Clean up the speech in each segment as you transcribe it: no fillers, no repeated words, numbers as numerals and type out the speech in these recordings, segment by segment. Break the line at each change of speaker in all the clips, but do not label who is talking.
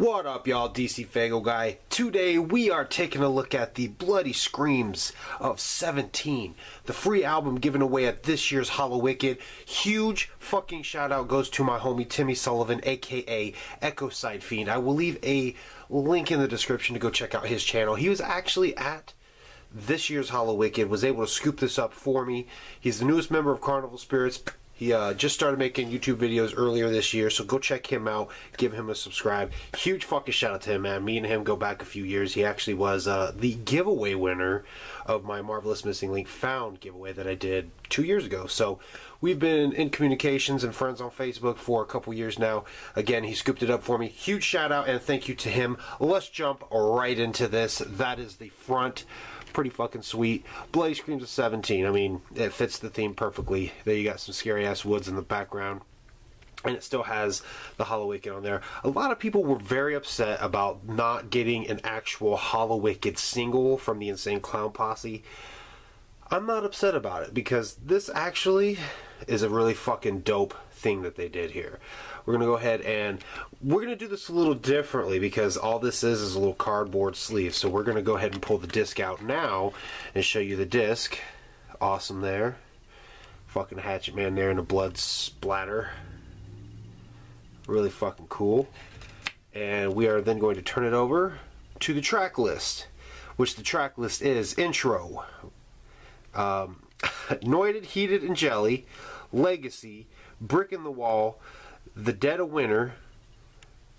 What up, y'all? DCFAYGOGUY. Today we are taking a look at the Bloody Screams of 17, the free album given away at this year's Hallowicked. Huge fucking shout out goes to my homie Timmy Sullivan, aka Echo Side Fiend. I will leave a link in the description to go check out his channel. He was actually at this year's Hallowicked, was able to scoop this up for me. He's the newest member of Carnival Spirits. He just started making YouTube videos earlier this year, so go check him out. Give him a subscribe. Huge fucking shout out to him, man. Me and him go back a few years. He actually was the giveaway winner of my Marvelous Missing Link Found giveaway that I did 2 years ago. So we've been in communications and friends on Facebook for a couple years now. Again, he scooped it up for me. Huge shout out and thank you to him. Let's jump right into this. That is the front. Pretty fucking sweet. Bloody Screams of 17. I mean, it fits the theme perfectly. There you got some scary ass woods in the background. And it still has the Hallowicked on there. A lot of people were very upset about not getting an actual Hallowicked single from the Insane Clown Posse. I'm not upset about it because this actually is a really fucking dope thing that they did here. We're going to go ahead and we're going to do this a little differently because all this is a little cardboard sleeve. So we're going to go ahead and pull the disc out now and show you the disc. Awesome there. Fucking Hatchet Man there in a blood splatter. Really fucking cool. And we are then going to turn it over to the track list, which the track list is Intro, Anointed, Heated, and Jelly, Legacy, Brick in the Wall, The Dead of Winter,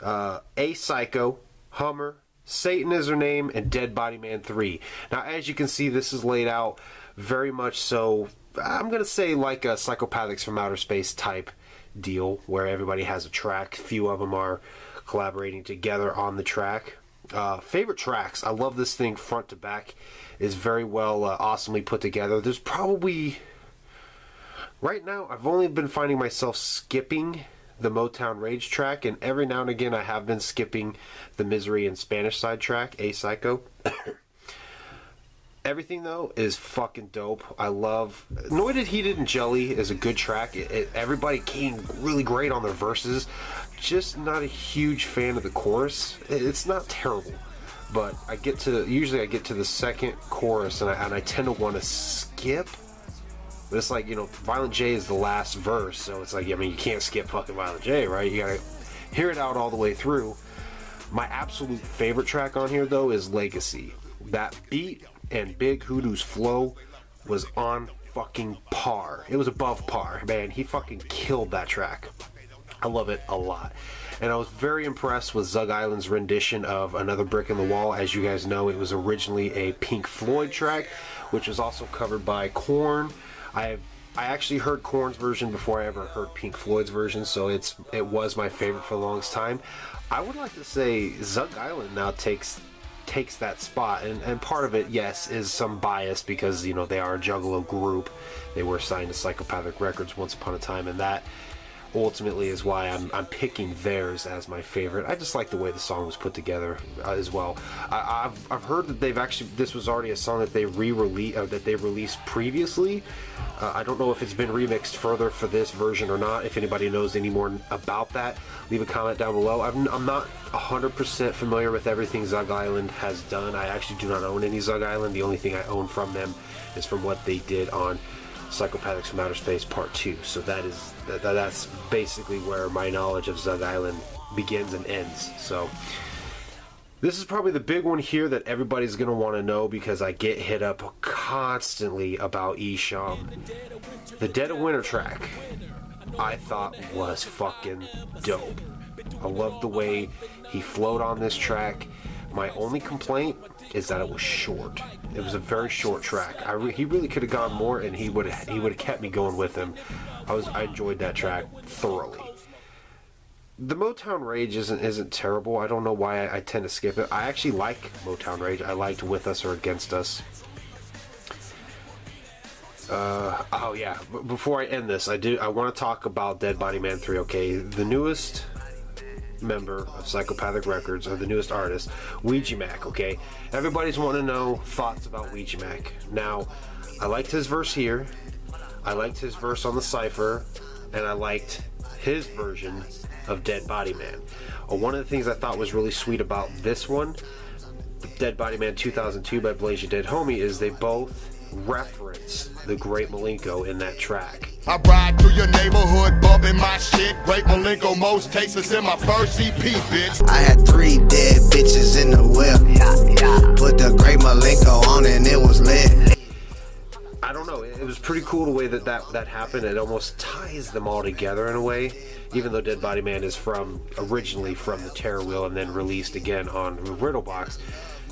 A Psycho, Hummer, Satan Is Her Name, and Dead Body Man 3. Now, as you can see, this is laid out very much so, I'm going to say like a Psychopathics from Outer Space type deal, where everybody has a track. Few of them are collaborating together on the track. Favorite tracks. I love this thing front to back. Is very well, awesomely put together. There's probably... Right now, I've only been finding myself skipping the Motown Rage track, and every now and again I have been skipping the Misery and Spanish side track, A Psycho. Everything, though, is fucking dope. I love... Anointed, Heated, and Jelly is a good track. Everybody came really great on their verses. Just not a huge fan of the chorus. It's not terrible, but usually I get to the second chorus, and I tend to want to skip. But it's like, you know, Violent J is the last verse, so it's like, I mean, you can't skip fucking Violent J, right? You gotta hear it out all the way through. My absolute favorite track on here, though, is Legacy. That beat and Big Hoodoo's flow was on fucking par. It was above par, man. He fucking killed that track. I love it a lot. And I was very impressed with Zug Island's rendition of Another Brick in the Wall. As you guys know, it was originally a Pink Floyd track, which was also covered by Korn. I actually heard Korn's version before I ever heard Pink Floyd's version, so it was my favorite for the longest time. I would like to say Zug Island now takes that spot, and part of it, yes, is some bias because, you know, they are a Juggalo group. They were signed to Psychopathic Records once upon a time, and that ultimately is why I'm picking theirs as my favorite. I just like the way the song was put together as well. I've heard that they've actually, this was already a song that they released previously. I don't know if it's been remixed further for this version or not. If anybody knows any more about that, leave a comment down below. I'm not 100% familiar with everything Zug Island has done. I actually do not own any Zug Island. The only thing I own from them is from what they did on Psychopathics from Outer Space Part 2. So that's basically where my knowledge of Zug Island begins and ends. So this is probably the big one here that everybody's going to want to know because I get hit up constantly about Esham. The Dead of Winter track I thought was fucking dope. I love the way he flowed on this track. My only complaint is that it was short. It was a very short track. He really could have gone more, and he would have kept me going with him. I enjoyed that track thoroughly. The Motown Rage isn't terrible. I don't know why I tend to skip it. I actually like Motown Rage. I liked With Us or Against Us. Oh yeah. Before I end this, I want to talk about Dead Body Man 3. Okay, the newest member of Psychopathic Records, or the newest artist, Ouija Mac. Okay, everybody's wanting to know thoughts about Ouija Mac. Now, I liked his verse here, I liked his verse on the Cypher, and I liked his version of Dead Body Man. One of the things I thought was really sweet about this one, Dead Body Man 2002 by Blaze Your Dead Homie, is they both reference the Great Malenko in that track.
I ride through your neighborhood bumping my shit. Great Malenko, most tastes in my first EP, bitch.
I had 3 dead bitches in the whip. Put the Great Malenko on and it was lit.
I don't know, it was pretty cool the way that happened. It almost ties them all together in a way, even though Dead Body Man is originally from the Terror Wheel and then released again on Riddlebox.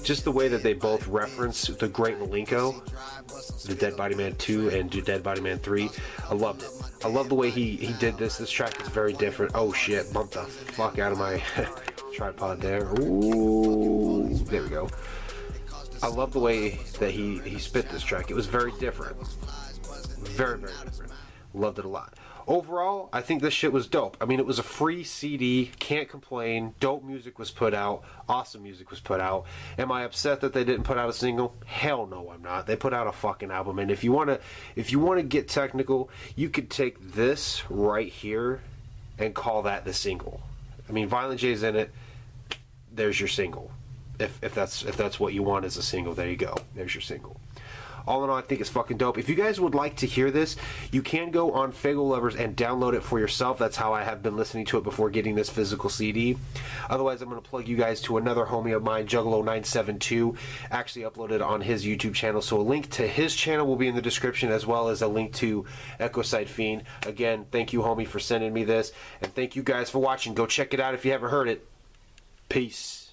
Just the way that they both reference the Great Malenko, the Dead Body Man 2 and Dead Body Man 3, I loved it. I love the way he did this. This track is very different. Oh shit, bumped the fuck out of my tripod there. Ooh, there we go. I love the way that he spit this track. It was very different. Very, very different. Loved it a lot. Overall, I think this shit was dope. I mean, it was a free CD. Can't complain. Dope music was put out. Awesome music was put out. Am I upset that they didn't put out a single? Hell no, I'm not. They put out a fucking album. And if you wanna get technical, you could take this right here and call that the single. I mean, Violent J's in it. There's your single. If that's what you want as a single, there you go. There's your single. All in all, I think it's fucking dope. If you guys would like to hear this, you can go on Faygo Lovers and download it for yourself. That's how I have been listening to it before getting this physical CD. Otherwise, I'm going to plug you guys to another homie of mine, Juggalo972, actually uploaded on his YouTube channel. So a link to his channel will be in the description, as well as a link to Ecocide Fiend. Again, thank you, homie, for sending me this. And thank you guys for watching. Go check it out if you haven't heard it. Peace.